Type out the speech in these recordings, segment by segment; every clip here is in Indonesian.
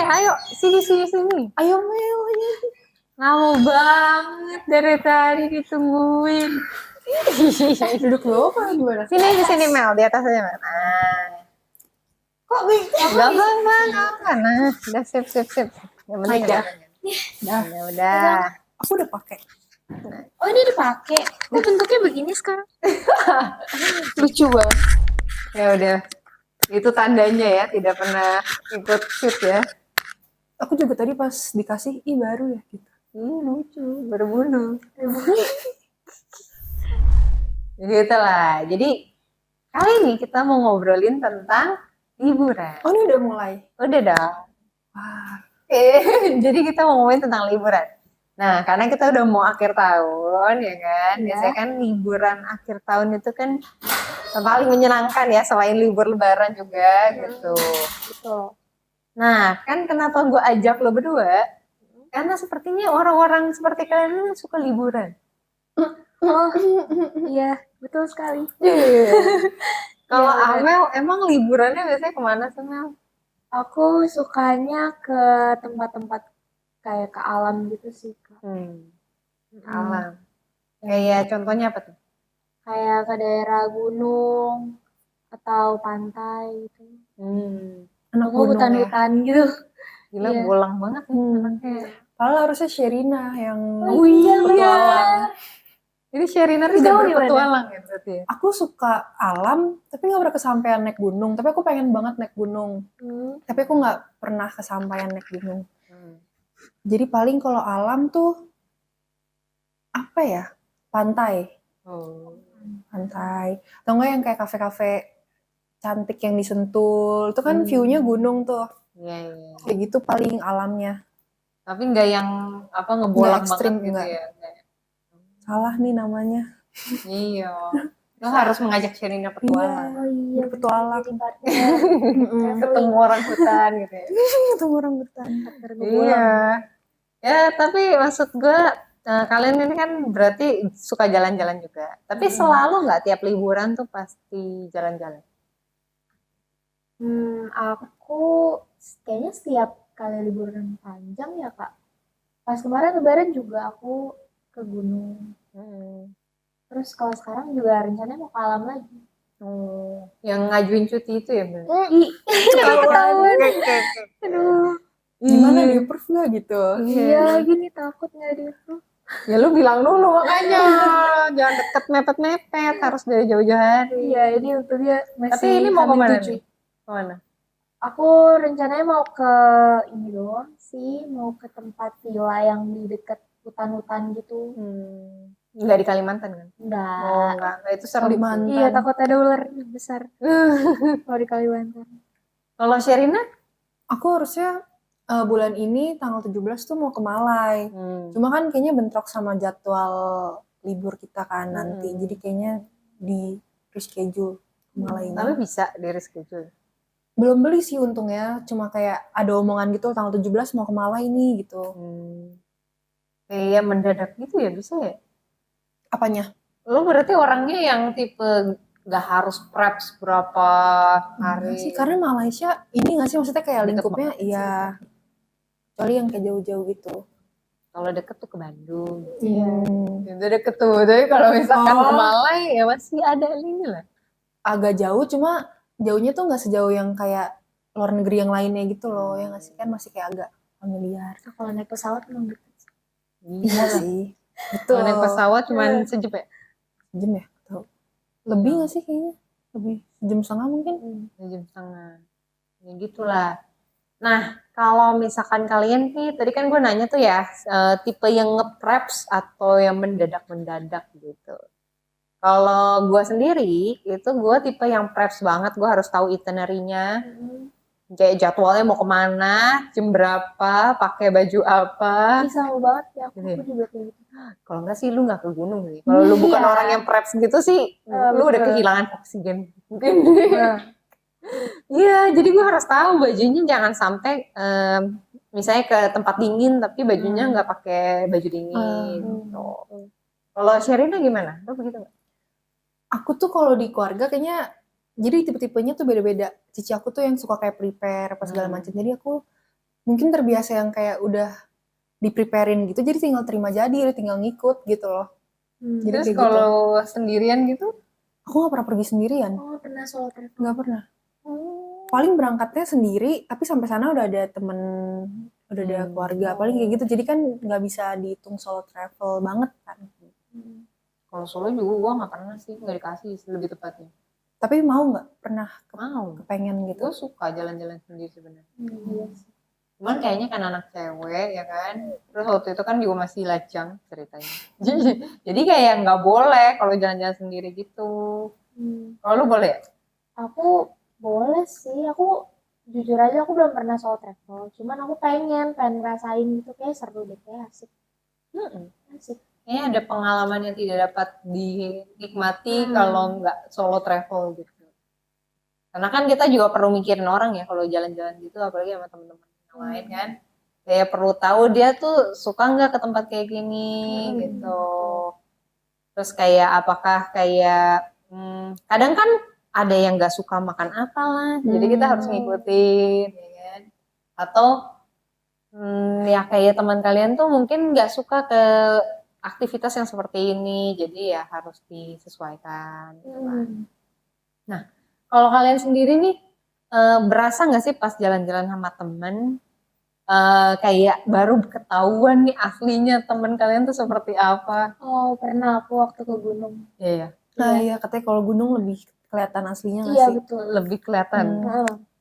Ayo sini. Ayo Mel. Lama banget dari tadi ditungguin. Duduk dulu apa gimana? Sini di sini Mel, di atas aja Mel. Nah. Kok bisa? Gak apa-apa. Nah, udah sip. Yang penting Aja. Dah. Udah. Aku udah pakai. Oh ini dipakai. Kok bentuknya begini sekarang? Lucu banget. Ya udah. Itu tandanya ya, tidak pernah ikut shoot ya. Aku juga tadi pas dikasih, baru ya gitu. Lucu, berbulu. Gitu lah. Jadi kali ini kita mau ngobrolin tentang liburan. Oh ini udah mulai. Udah dong. Wah. Jadi kita mau ngomongin tentang liburan. Nah, karena kita udah mau akhir tahun, ya kan? Biasanya kan liburan akhir tahun itu kan paling menyenangkan ya, selain libur lebaran juga gitu. Betul. Nah, kan kenapa gue ajak lo berdua? Karena sepertinya orang-orang seperti kalian ini suka liburan. Oh iya betul sekali. Kalau Amel, emang liburannya biasanya kemana sih Mel? Aku sukanya ke tempat-tempat kayak ke alam gitu sih Kak. Alam. Kayak contohnya apa tuh? Kayak ke daerah gunung atau pantai gitu. Anak Atau gunung ya. hutan-hutan gitu. Gila, Iya. bolang banget ya anaknya. Padahal harusnya Sherina yang iya petualang. Jadi Sherina Terus tidak kamu gimana? berpetualang ya berarti ya? Aku suka alam, tapi nggak pernah kesampaian naik gunung. Tapi aku pengen banget naik gunung. Tapi aku nggak pernah kesampaian naik gunung. Jadi paling kalau alam tuh apa ya? Pantai. Pantai. Atau enggak yang kayak kafe-kafe cantik yang di Sentul. Itu kan view-nya gunung tuh. Iya. Kayak gitu paling alamnya. Tapi nggak yang apa ngebolak Nggak ekstrim, banget gitu nggak. ya? Salah nih namanya. Iya. Lo harus mengajak Sherina petualang. Iya Berpetualang. Ketemu orang hutan gitu ya. Ketemu orang hutan. Iya. Ya, tapi maksud gue kalian ini kan berarti suka jalan-jalan juga. Tapi selalu nggak tiap liburan tuh pasti jalan-jalan? Aku kayaknya setiap kali liburan panjang ya Kak. Pas kemarin lebaran juga aku ke gunung. Terus kalau sekarang juga rencananya mau ke alam lagi. Yang ngajuin cuti itu ya, Mbak? Ketahuan. Aduh. Gimana di approve nggak gitu? Iya lagi nih takut nggak di approve. Ya lu bilang dulu makanya. Jangan deket mepet-mepet, harus dari jauh-jauh hari. Iya ini untungnya masih. Tapi ini mau kemana H-7. nih? Kemana? Aku rencananya mau ke ini doang sih, mau ke tempat villa yang di dekat hutan-hutan gitu. Nggak di Kalimantan kan? Enggak. Oh, enggak. Itu serem. Kalimantan. Iya takut ada ular besar. Kalau di Kalimantan. Kalau Sherina? Aku harusnya bulan ini tanggal 17 tuh mau ke Malai. Cuma kan kayaknya bentrok sama jadwal libur kita kan nanti. Jadi kayaknya di reschedule ke Malai ini. Tapi bisa di reschedule. Belum beli sih untungnya. Cuma kayak ada omongan gitu tanggal 17 mau ke Malai nih gitu. Kayak mendadak gitu ya bisa ya? Apanya? Lo berarti orangnya yang tipe gak harus prep berapa hari? Enggak sih, karena Malaysia ini nggak sih maksudnya kayak Deket lingkupnya banget iya. Kecuali yang kayak jauh-jauh gitu. Kalau deket tuh ke Bandung. Iya. Itu deket tuh. Tapi kalau misalkan ke Malai ya masih ada ini lah. Agak jauh, cuma jauhnya tuh nggak sejauh yang kayak luar negeri yang lainnya gitu loh. Yang nggak sih kan masih kayak agak familiar. Kalau naik pesawat emang deket. Iya sih. Betul. Kalau naik pesawat cuma sejam ya? Sejam ya? Tahu. Lebih nggak sih kayaknya? Lebih sejam setengah mungkin? Sejam setengah. Ya gitulah. Nah, kalau misalkan kalian nih, tadi kan gue nanya tuh ya, tipe yang nge-preps atau yang mendadak-mendadak gitu. Kalau gue sendiri, itu gue tipe yang preps banget, gue harus tahu itinerary-nya. Kayak jadwalnya mau kemana, jam berapa, pakai baju apa. Sama banget ya, aku juga kayak gitu. Kalau enggak sih lu nggak ke gunung nih. Kalau lu bukan orang yang preps gitu sih, lu udah kehilangan oksigen. Mungkin. Iya, jadi gue harus tahu bajunya jangan sampai misalnya ke tempat dingin tapi bajunya nggak pakai baju dingin. Gitu. Kalau Sherina gimana? Lo begitu nggak? Aku tuh kalau di keluarga kayaknya Jadi tipe-tipenya tuh beda-beda. Cici aku tuh yang suka kayak prepare apa segala macam. Jadi aku mungkin terbiasa yang kayak udah di-preparein gitu. Jadi tinggal terima jadi, tinggal ngikut gitu loh. Jadi Terus kayak gitu. kalau sendirian gitu? Aku gak pernah pergi sendirian. Oh, pernah solo travel? Gak pernah. Oh. Paling berangkatnya sendiri, tapi sampai sana udah ada temen, udah ada keluarga. Paling kayak gitu. Jadi kan gak bisa dihitung solo travel banget kan. Kalau solo juga gue gak pernah sih, gak dikasih lebih tepatnya. Tapi mau nggak pernah Mau. kepengen gitu? Gue suka jalan-jalan sendiri sebenarnya. Iya sih. Cuman kayaknya kan anak cewek ya kan. Terus waktu itu kan juga masih lajang ceritanya. Jadi kayak nggak boleh kalau jalan-jalan sendiri gitu. Kalau lu boleh ya? Aku boleh sih. Aku jujur aja aku belum pernah solo travel. Cuman aku pengen ngerasain gitu, kayak seru deh, kayak asik. Asik. Kayaknya ada pengalaman yang tidak dapat dinikmati kalau nggak solo travel gitu. Karena kan kita juga perlu mikirin orang ya kalau jalan-jalan gitu, apalagi sama teman-teman yang lain kan. Kayak perlu tahu dia tuh suka nggak ke tempat kayak gini gitu. Terus kayak apakah kayak kadang kan ada yang nggak suka makan apalah, jadi kita harus ngikutin, ya kan? Atau ya kayak teman kalian tuh mungkin nggak suka ke aktivitas yang seperti ini, jadi ya harus disesuaikan. Gitu kan. Nah, kalau kalian sendiri nih berasa nggak sih pas jalan-jalan sama temen kayak baru ketahuan nih aslinya temen kalian tuh seperti apa? Oh, pernah aku waktu ke gunung. Iya. Nah iya katanya kalau gunung lebih kelihatan aslinya nggak Iya sih? betul. Lebih kelihatan.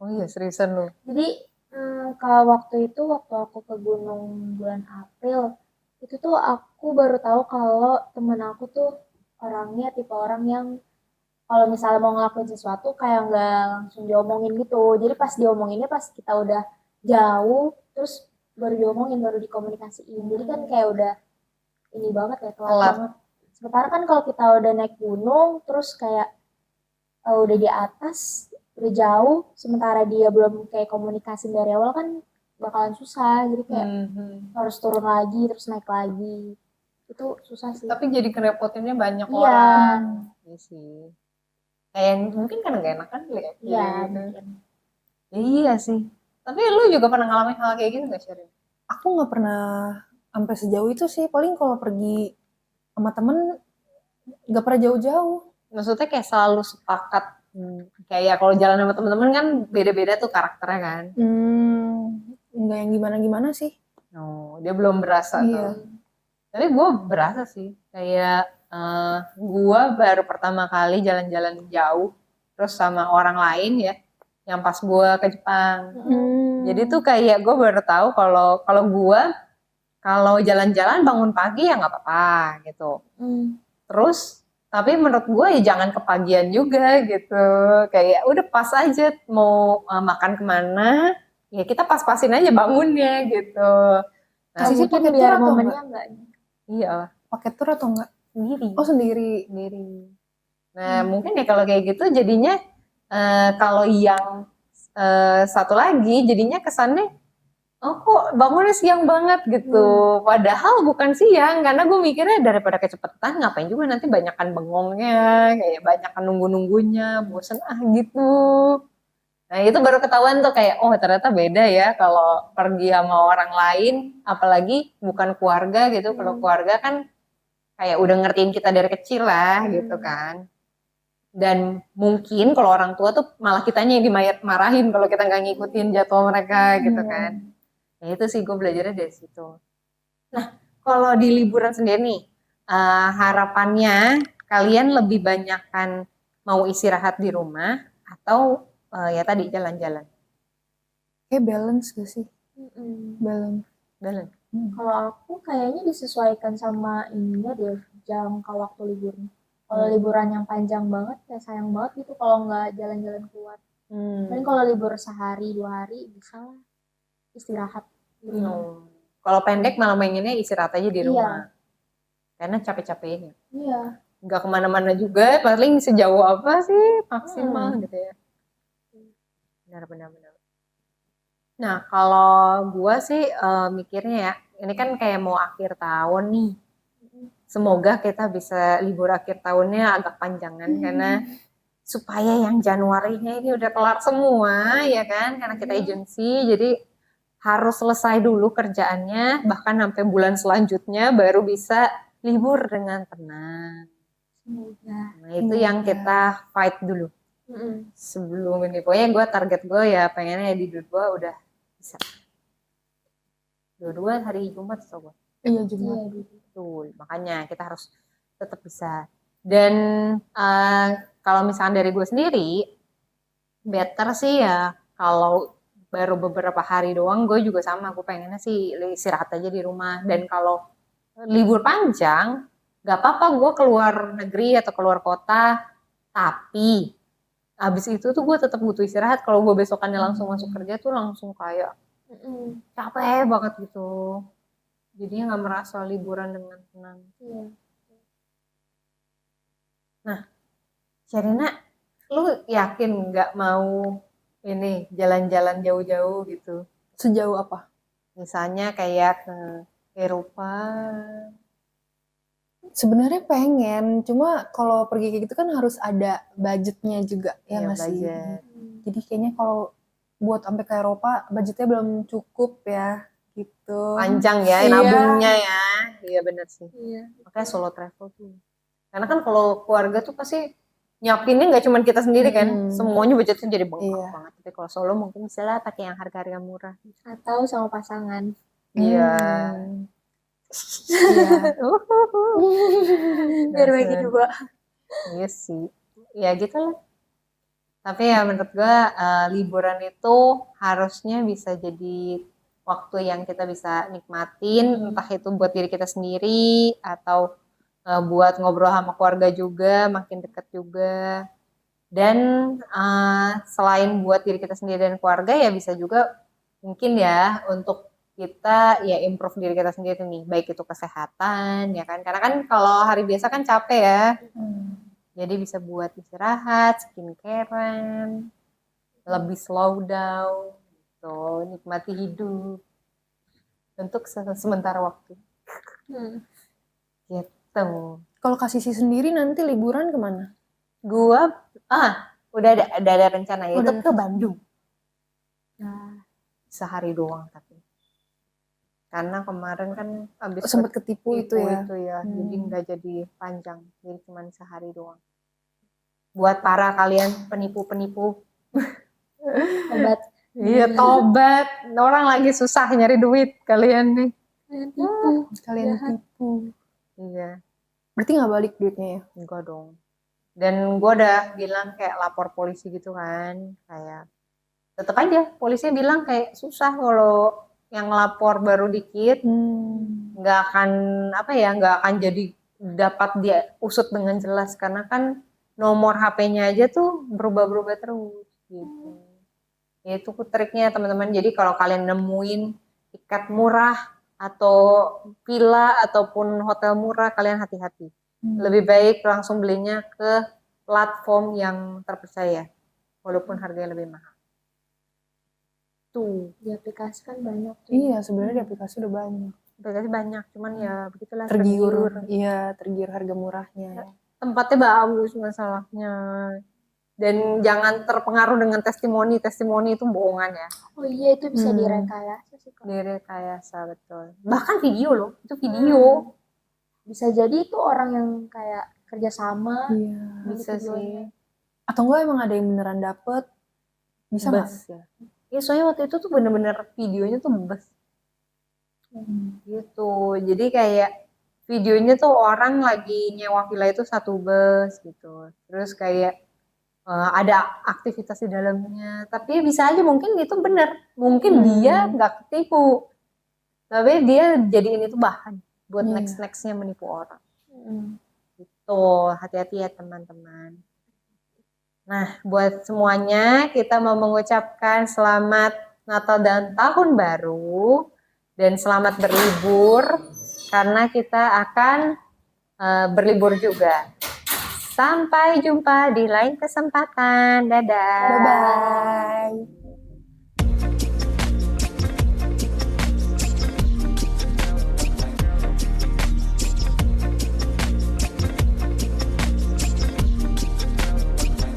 Oh iya seriusan lu. Jadi kalau waktu aku ke gunung bulan April, itu tuh aku baru tahu kalau temen aku tuh orangnya tipe orang yang kalau misalnya mau ngelakuin sesuatu kayak nggak langsung diomongin gitu. Jadi pas diomonginnya pas kita udah jauh, terus baru diomongin, baru dikomunikasiin. Jadi kan kayak udah ini banget ya, telat Telat. banget. Sementara kan kalau kita udah naik gunung, terus kayak udah di atas, udah jauh, sementara dia belum kayak komunikasi dari awal kan bakalan susah. Jadi kayak harus turun lagi, terus naik lagi. Itu susah sih. Tapi jadi kerepotinnya banyak Iya. orang. Iya sih. Kayak mungkin kan gak enak kan lihat Iya, gitu. mungkin. Iya sih. Tapi lu juga pernah ngalamin hal kayak gitu gak Sherin? Aku nggak pernah sampai sejauh itu sih. Paling kalau pergi sama temen nggak pernah jauh-jauh. Maksudnya kayak selalu sepakat kayak kalau jalan sama temen-temen kan beda-beda tuh karakternya kan. Nggak yang gimana-gimana sih. Oh, dia belum berasa Iya. tuh. Tapi gue berasa sih. Kayak gue baru pertama kali jalan-jalan jauh terus sama orang lain ya. Yang pas gue ke Jepang. Jadi tuh kayak gue baru tahu kalau gue kalau jalan-jalan bangun pagi ya nggak apa-apa gitu. Terus tapi menurut gue ya jangan kepagian juga gitu. Kayak udah pas aja mau makan kemana, ya kita pas-pasin aja bangunnya gitu. Nah, Sisi mungkin pakai tur biar atau momennya enggak? iya Pakai tur atau enggak? sendiri. Oh sendiri. Sendiri. Nah mungkin ya kalau kayak gitu jadinya kalau yang satu lagi jadinya kesannya oh kok bangunnya siang banget gitu. Padahal bukan siang, karena gue mikirnya daripada kecepatan ngapain juga nanti banyakan bengongnya, kayak banyakan nunggu-nunggunya, bosen gitu. Nah itu baru ketahuan tuh kayak oh ternyata beda ya kalau pergi sama orang lain, apalagi bukan keluarga gitu. Kalau keluarga kan kayak udah ngertiin kita dari kecil lah gitu kan. Dan mungkin kalau orang tua tuh malah kitanya yang dimarahin kalau kita nggak ngikutin jadwal mereka gitu kan. Ya itu sih gue belajarnya dari situ. Nah, kalau di liburan sendiri nih, harapannya kalian lebih banyakkan mau istirahat di rumah atau ya tadi jalan-jalan? Kayak balance gak sih? Balance. Balance. Kalau aku kayaknya disesuaikan sama ininya deh, jangka waktu liburnya. Kalau liburan yang panjang banget, kayak sayang banget gitu kalau nggak jalan-jalan keluar. Paling kalau libur sehari 2 hari bisa lah istirahat di rumah. Kalau pendek malah pengennya istirahat aja di Iya. rumah. Karena capek-capeknya. Iya. Nggak kemana-mana juga, paling sejauh apa sih maksimal gitu ya. Benar-benar. Nah, kalau gue sih mikirnya ya, ini kan kayak mau akhir tahun nih. Semoga kita bisa libur akhir tahunnya agak panjangan karena supaya yang Januarinya ini udah kelar semua ya kan, karena kita agensi jadi harus selesai dulu kerjaannya, bahkan sampai bulan selanjutnya baru bisa libur dengan tenang. Semoga. Nah itu yang kita fight dulu sebelum ini. Pokoknya gue target gue ya pengennya di 22 udah bisa. 22 hari Jumat so gue. Iya Jumat. Iya, Betul, makanya kita harus tetap bisa. Dan kalau misalnya dari gue sendiri, better sih ya kalau baru beberapa hari doang, gue juga sama, gue pengennya sih istirahat aja di rumah. Dan kalau libur panjang, gak apa-apa gue keluar negeri atau keluar kota, tapi abis itu tuh gue tetap butuh istirahat. Kalau gue besokannya langsung masuk kerja tuh langsung kayak capek banget gitu. Jadinya gak merasa liburan dengan tenang. Iya. Nah, Sherina, lu yakin nggak mau ini jalan-jalan jauh-jauh gitu? Sejauh apa? Misalnya kayak ke Eropa. Sebenarnya pengen, cuma kalau pergi kayak gitu kan harus ada budgetnya juga, ya Iya, nggak sih? budget. Jadi kayaknya kalau buat sampai ke Eropa budgetnya belum cukup ya, gitu. Panjang ya, Iya. nabungnya ya. Iya bener sih. Iya. Makanya solo travel tuh. Karena kan kalau keluarga tuh pasti nyiapinnya nggak cuma kita sendiri kan, semuanya budgetnya jadi bengkak Iya. banget. Tapi kalau solo mungkin bisa lah pakai yang harga-harga murah. Atau sama pasangan. Iya. Iya. Biar bagi dua. Iya sih. Ya gitu lah. Tapi ya menurut gue liburan itu harusnya bisa jadi waktu yang kita bisa nikmatin, entah itu buat diri kita sendiri atau buat ngobrol sama keluarga juga, makin dekat juga. Dan selain buat diri kita sendiri dan keluarga ya bisa juga mungkin ya untuk kita ya improve diri kita sendiri nih, baik itu kesehatan ya kan. Karena kan kalau hari biasa kan capek ya. Jadi bisa buat istirahat, skincarean, lebih slow down, gitu, nikmati hidup untuk sementara waktu. Gitu. Kalau Kak Sisi sendiri nanti liburan kemana? Gua udah ada rencana itu ke Bandung. Nah, Sehari doang tapi. Karena kemarin kan habis Sempat ketipu itu ya. jadi nggak jadi panjang, jadi cuma sehari doang. Buat para kalian penipu-penipu, obat. iya tobat, orang lagi susah nyari duit kalian nih. Kalian tipu. Iya, Berarti nggak balik duitnya ya? enggak dong. Dan gue udah bilang kayak lapor polisi gitu kan, kayak tetep aja polisi bilang kayak susah kalau yang lapor baru dikit, nggak akan nggak akan jadi dapat dia usut dengan jelas karena kan nomor HP-nya aja tuh berubah-berubah terus gitu. Ya itu triknya teman-teman. Jadi kalau kalian nemuin tiket murah atau villa ataupun hotel murah, kalian hati-hati. Lebih baik langsung belinya ke platform yang terpercaya, walaupun harganya lebih mahal. Tuh. Di aplikasi kan banyak tuh. Iya, sebenarnya di aplikasi udah banyak. Aplikasi banyak, cuman ya begitulah. Tergiur. Iya, tergiur harga murahnya. Tempatnya bagus masalahnya. Dan jangan terpengaruh dengan testimoni itu bohongan ya. Oh iya, itu bisa direkayasa sih Kak. Direkayasa betul. Bahkan video loh, itu video. Bisa jadi itu orang yang kayak kerjasama. Iya. Bisa sih. Atau enggak emang ada yang beneran dapet? Bisa nggak? Bus ya. Ya soalnya waktu itu tuh bener-bener videonya tuh bus. Gitu. Jadi kayak videonya tuh orang lagi nyewa villa itu satu bus gitu. Terus kayak ada aktivitas di dalamnya. Tapi bisa aja mungkin itu bener. Mungkin dia nggak ketipu. Tapi dia jadiin itu bahan buat next-nextnya menipu orang. Gitu. Hati-hati ya teman-teman. Nah, buat semuanya kita mau mengucapkan selamat Natal dan Tahun Baru dan selamat berlibur karena kita akan berlibur juga. Sampai jumpa di lain kesempatan. Dadah. Bye-bye.